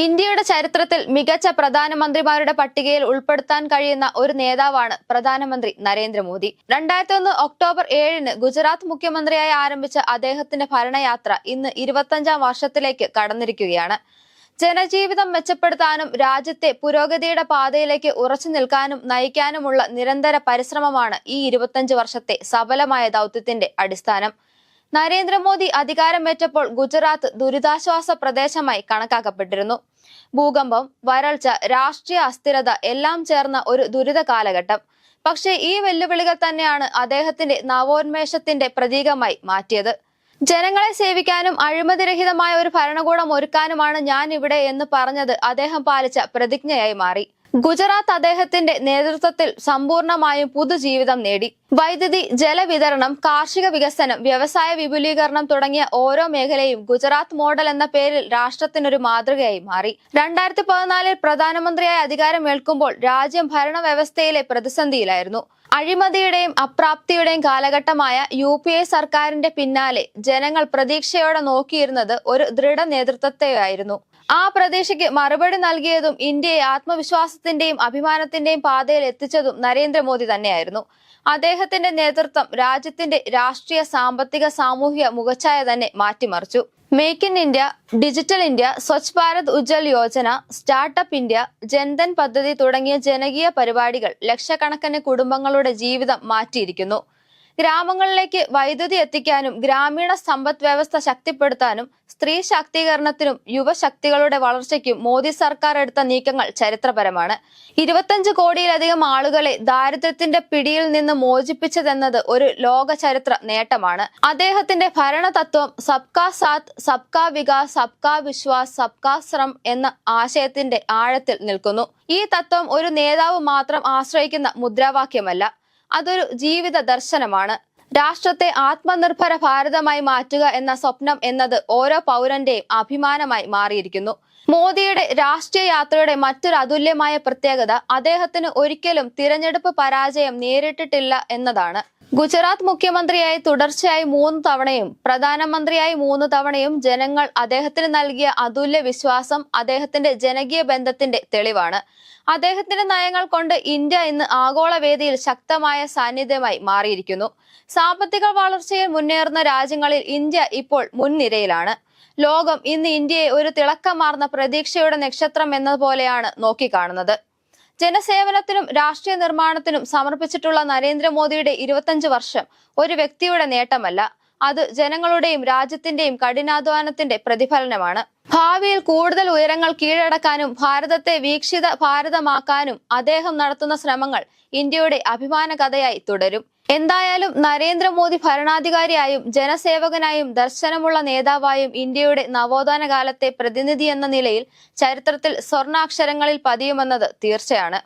ഇന്ത്യയുടെ ചരിത്രത്തിൽ മികച്ച പ്രധാനമന്ത്രിമാരുടെ പട്ടികയിൽ ഉൾപ്പെടുത്താൻ കഴിയുന്ന ഒരു നേതാവാണ് പ്രധാനമന്ത്രി നരേന്ദ്രമോദി. 2001 ഒക്ടോബർ 7-ന് ഗുജറാത്ത് മുഖ്യമന്ത്രിയായി ആരംഭിച്ച അദ്ദേഹത്തിന്റെ ഭരണയാത്ര ഇന്ന് 25ാം വർഷത്തിലേക്ക് കടന്നിരിക്കുകയാണ്. ജനജീവിതം മെച്ചപ്പെടുത്താനും രാജ്യത്തെ പുരോഗതിയുടെ പാതയിലേക്ക് ഉറച്ചു നിൽക്കാനും നയിക്കാനുമുള്ള നിരന്തര പരിശ്രമമാണ് ഈ 25 വർഷത്തെ സഫലമായ ദൗത്യത്തിന്റെ അടിസ്ഥാനം. നരേന്ദ്രമോദി അധികാരമേറ്റപ്പോൾ ഗുജറാത്ത് ദുരിതാശ്വാസ പ്രദേശമായി കണക്കാക്കപ്പെട്ടിരുന്നു. ഭൂകമ്പം, വരൾച്ച, രാഷ്ട്രീയ അസ്ഥിരത എല്ലാം ചേർന്ന ഒരു ദുരിത കാലഘട്ടം. പക്ഷേ ഈ വെല്ലുവിളികൾ തന്നെയാണ് അദ്ദേഹത്തിന്റെ നവോന്മേഷത്തിന്റെ പ്രതീകമായി മാറ്റിയത്. ജനങ്ങളെ സേവിക്കാനും അഴിമതിരഹിതമായ ഒരു ഭരണകൂടം ഒരുക്കാനുമാണ് ഞാൻ ഇവിടെ എന്ന് പറഞ്ഞത് അദ്ദേഹം പാലിച്ച പ്രതിജ്ഞയായി മാറി. ഗുജറാത്ത് അദ്ദേഹത്തിന്റെ നേതൃത്വത്തിൽ സമ്പൂർണമായും പുതുജീവിതം നേടി. വൈദ്യുതി, ജലവിതരണം, കാർഷിക വികസനം, വ്യവസായ വിപുലീകരണം തുടങ്ങിയ ഓരോ മേഖലയും ഗുജറാത്ത് മോഡൽ എന്ന പേരിൽ രാഷ്ട്രത്തിനൊരു മാതൃകയായി മാറി. 2014-ൽ പ്രധാനമന്ത്രിയായി അധികാരമേൽക്കുമ്പോൾ രാജ്യം ഭരണവ്യവസ്ഥയിലെ പ്രതിസന്ധിയിലായിരുന്നു. അഴിമതിയുടെയും അപ്രാപ്തിയുടെയും കാലഘട്ടമായ UPA സർക്കാരിന്റെ പിന്നാലെ ജനങ്ങൾ പ്രതീക്ഷയോടെ നോക്കിയിരുന്നത് ഒരു ദൃഢ നേതൃത്വത്തെയായിരുന്നു. ആ പ്രതീക്ഷയ്ക്ക് മറുപടി നൽകിയതും ഇന്ത്യയെ ആത്മവിശ്വാസത്തിന്റെയും അഭിമാനത്തിന്റെയും പാതയിൽ എത്തിച്ചതും നരേന്ദ്രമോദി തന്നെയായിരുന്നു. അദ്ദേഹത്തിന്റെ നേതൃത്വം രാജ്യത്തിന്റെ രാഷ്ട്രീയ, സാമ്പത്തിക, സാമൂഹിക മുഖച്ഛായ തന്നെ മാറ്റിമറിച്ചു. Make in India, digital India, Swachh Bharat Ujjwal Yojana, startup India, Jan Dhan പദ്ധതി തുടങ്ങിയ ജനകീയ പരിപാടികൾ ലക്ഷക്കണക്കിന് കുടുംബങ്ങളുടെ ജീവിതം മാറ്റിയിരിക്കുന്നു. ഗ്രാമങ്ങളിലേക്ക് വൈദ്യുതി എത്തിക്കാനും ഗ്രാമീണ സമ്പദ് വ്യവസ്ഥ ശക്തിപ്പെടുത്താനും സ്ത്രീ ശാക്തീകരണത്തിനും യുവശക്തികളുടെ വളർച്ചയ്ക്കും മോദി സർക്കാർ എടുത്ത നീക്കങ്ങൾ ചരിത്രപരമാണ്. 25 കോടിയിലധികം ആളുകളെ ദാരിദ്ര്യത്തിന്റെ പിടിയിൽ നിന്ന് മോചിപ്പിച്ചതെന്നത് ഒരു ലോക ചരിത്ര നേട്ടമാണ്. അദ്ദേഹത്തിന്റെ ഭരണതത്വം സബ്കാ സാത്ത്, സബ്കാ വികാസ്, സബ്കാ വിശ്വാസ്, സബ്കാ ശ്രം എന്ന ആശയത്തിന്റെ ആഴത്തിൽ നിൽക്കുന്നു. ഈ തത്വം ഒരു നേതാവ് മാത്രം ആശ്രയിക്കുന്ന മുദ്രാവാക്യമല്ല, അതൊരു ജീവിത ദർശനമാണ്. രാഷ്ട്രത്തെ ആത്മനിർഭര ഭാരതമായി മാറ്റുക എന്ന സ്വപ്നം എന്നത് ഓരോ പൗരന്റെയും അഭിമാനമായി മാറിയിരിക്കുന്നു. മോദിയുടെ രാഷ്ട്രീയ യാത്രയുടെ മറ്റൊരു അതുല്യമായ പ്രത്യേകത അദ്ദേഹത്തിന് ഒരിക്കലും തിരഞ്ഞെടുപ്പ് പരാജയം നേരിട്ടിട്ടില്ല എന്നതാണ്. ഗുജറാത്ത് മുഖ്യമന്ത്രിയായി തുടർച്ചയായി 3 തവണയും പ്രധാനമന്ത്രിയായി 3 തവണയും ജനങ്ങൾ അദ്ദേഹത്തിന് നൽകിയ അതുല്യ വിശ്വാസം അദ്ദേഹത്തിന്റെ ജനകീയ ബന്ധത്തിന്റെ തെളിവാണ്. അദ്ദേഹത്തിന്റെ നയങ്ങൾ കൊണ്ട് ഇന്ത്യ ഇന്ന് ആഗോള വേദിയിൽ ശക്തമായ സാന്നിധ്യമായി മാറിയിരിക്കുന്നു. സാമ്പത്തിക വളർച്ചയിൽ മുന്നേറുന്ന രാജ്യങ്ങളിൽ ഇന്ത്യ ഇപ്പോൾ മുൻനിരയിലാണ്. ലോകം ഇന്ന് ഇന്ത്യയെ ഒരു തിളക്കമാർന്ന പ്രതീക്ഷയുടെ നക്ഷത്രം എന്നതുപോലെയാണ് നോക്കിക്കാണുന്നത്. ജനസേവനത്തിനും രാഷ്ട്രീയ നിർമ്മാണത്തിനും സമർപ്പിച്ചിട്ടുള്ള നരേന്ദ്രമോദിയുടെ 25 വർഷം ഒരു വ്യക്തിയുടെ നേട്ടമല്ല, അത് ജനങ്ങളുടെയും രാജ്യത്തിന്റെയും കഠിനാധ്വാനത്തിന്റെ പ്രതിഫലനമാണ്. ഭാവിയിൽ കൂടുതൽ ഉയരങ്ങൾ കീഴടക്കാനും ഭാരതത്തെ വീക്ഷിത ഭാരതമാക്കാനും അദ്ദേഹം നടത്തുന്ന ശ്രമങ്ങൾ ഇന്ത്യയുടെ അഭിമാന കഥയായി തുടരും. എന്തായാലും നരേന്ദ്രമോദി ഭരണാധികാരിയായും ജനസേവകനായും ദർശനമുള്ള നേതാവായും ഇന്ത്യയുടെ നവോത്ഥാന കാലത്തെ പ്രതിനിധി എന്ന നിലയിൽ ചരിത്രത്തിൽ സ്വർണ്ണാക്ഷരങ്ങളിൽ പതിയുമെന്നത് തീർച്ചയാണ്.